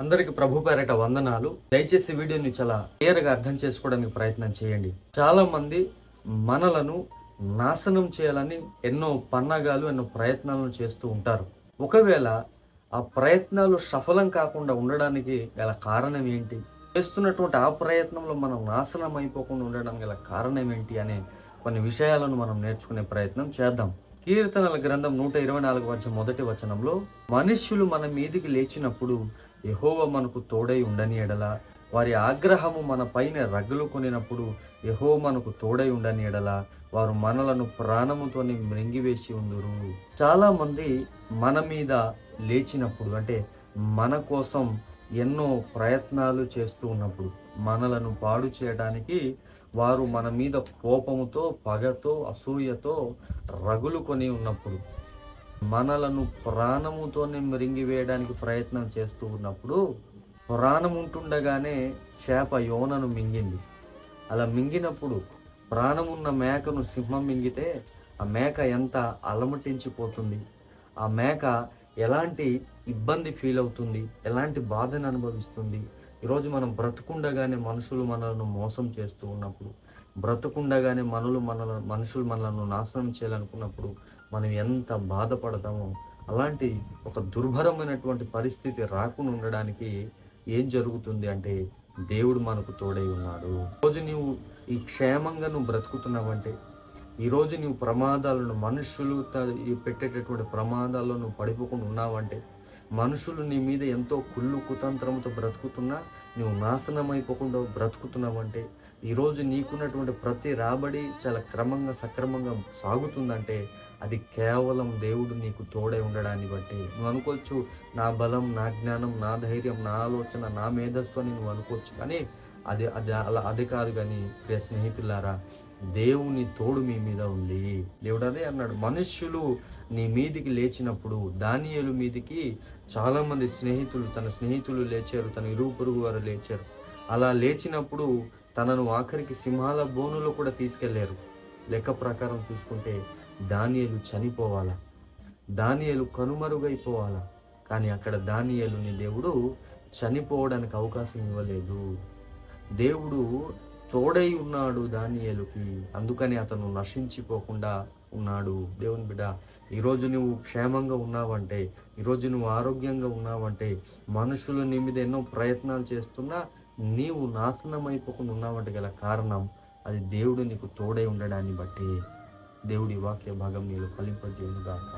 అందరికి ప్రభు పేరట వందనాలు. దయచేసి వీడియోని చాలా క్లియర్గా అర్థం చేసుకోవడానికి ప్రయత్నం చేయండి. చాలా మంది మనలను నాశనం చేయాలని ఎన్నో పన్నాగాలు, ఎన్నో ప్రయత్నాలను చేస్తూ ఉంటారు. ఒకవేళ ఆ ప్రయత్నాలు సఫలం కాకుండా ఉండడానికి గల కారణం ఏంటి? చేస్తున్నటువంటి ఆ ప్రయత్నంలో మనం నాశనం అయిపోకుండా ఉండడానికి గల కారణం ఏంటి అనే కొన్ని విషయాలను మనం నేర్చుకునే ప్రయత్నం చేద్దాం. కీర్తనల గ్రంథం 124 మొదటి వచనంలో, మనుష్యులు మన మీదికి లేచినప్పుడు యెహోవా మనకు తోడై ఉండని ఎడల, వారి ఆగ్రహము మన పైన రగులు కొనినప్పుడు యెహోవా మనకు తోడై ఉండని ఎడల, వారు మనలను ప్రాణముతోని మృంగివేసి ఉందురు. చాలా మంది మన మీద లేచినప్పుడు, అంటే మన కోసం ఎన్నో ప్రయత్నాలు చేస్తూ ఉన్నప్పుడు, మనలను పాడు చేయడానికి వారు మన మీద కోపముతో, పగతో, అసూయతో రగులు కొని ఉన్నప్పుడు, మనలను ప్రాణముతోనే మృంగివేయడానికి ప్రయత్నం చేస్తూ ఉన్నప్పుడు, ప్రాణం ఉంటుండగానే చేప యోనను మింగింది. అలా మింగినప్పుడు ప్రాణమున్న మేకను సింహం మింగితే ఆ మేక ఎంత అలమటించిపోతుంది, ఆ మేక ఎలాంటి ఇబ్బంది ఫీల్ అవుతుంది, ఎలాంటి బాధను అనుభవిస్తుంది. ఈరోజు మనం బ్రతుకుండగానే మనుషులు మనలను మోసం చేస్తూ ఉన్నప్పుడు, బ్రతుకుండగానే మనుషులు మనలను నాశనం చేయాలనుకున్నప్పుడు మనం ఎంత బాధపడతామో, అలాంటి ఒక దుర్భరమైనటువంటి పరిస్థితి రాకుండా ఉండడానికి ఏం జరుగుతుంది అంటే, దేవుడు మనకు తోడై ఉన్నాడు. ఈరోజు నీవు ఈ క్షేమంగా నువ్వు బ్రతుకుతున్నావంటే, ఈరోజు నీవు ప్రమాదాలను, మనుషులు పెట్టేటటువంటి ప్రమాదాల్లో నువ్వు పడిపోకుండా ఉన్నావంటే, మనుషులు నీ మీద ఎంతో కుళ్ళు కుతంత్రంతో బ్రతుకుతున్నా నువ్వు నాశనం అయిపోకుండా బ్రతుకుతున్నావంటే, ఈరోజు నీకున్నటువంటి ప్రతి రాబడి చాలా క్రమంగా సక్రమంగా సాగుతుందంటే, అది కేవలం దేవుడు నీకు తోడై ఉండడాన్ని బట్టి. నువ్వు అనుకోవచ్చు, నా బలం, నా జ్ఞానం, నా ధైర్యం, నా ఆలోచన, నా మేధస్సు అని నువ్వు అనుకోవచ్చు. కానీ అది కాదు. కానీ ప్రియ స్నేహితులారా, దేవుని తోడు మీ మీద ఉంది. దేవుడు అదే అన్నాడు, మనుష్యులు నీ మీదికి లేచినప్పుడు. దానియేలు మీదికి చాలామంది తన స్నేహితులు లేచారు, తన ఇరుగు పొరుగు వారు లేచారు. అలా లేచినప్పుడు తనను ఆఖరికి సింహాల బోనులో కూడా తీసుకెళ్లారు. లెక్క ప్రకారం చూసుకుంటే దానియేలు చనిపోవాలా, దానియేలు కనుమరుగైపోవాలా. కానీ అక్కడ దానియేలుని దేవుడు చనిపోవడానికి అవకాశం ఇవ్వలేదు. దేవుడు తోడై ఉన్నాడు దానియేలుకి, అందుకని అతను నశించిపోకుండా ఉన్నాడు. దేవుని బిడ్డ, ఈరోజు నువ్వు క్షేమంగా ఉన్నావంటే, ఈరోజు నువ్వు ఆరోగ్యంగా ఉన్నావంటే, మనుషులు నీ మీద ఎన్నో ప్రయత్నాలు చేస్తున్నా నీవు నాశనం అయిపోకుండా ఉన్నావంటే గల కారణం, అది దేవుడు నీకు తోడై ఉండడాన్ని బట్టి. దేవుడి వాక్య భాగం నీలో ఫలింపజేయును గాక.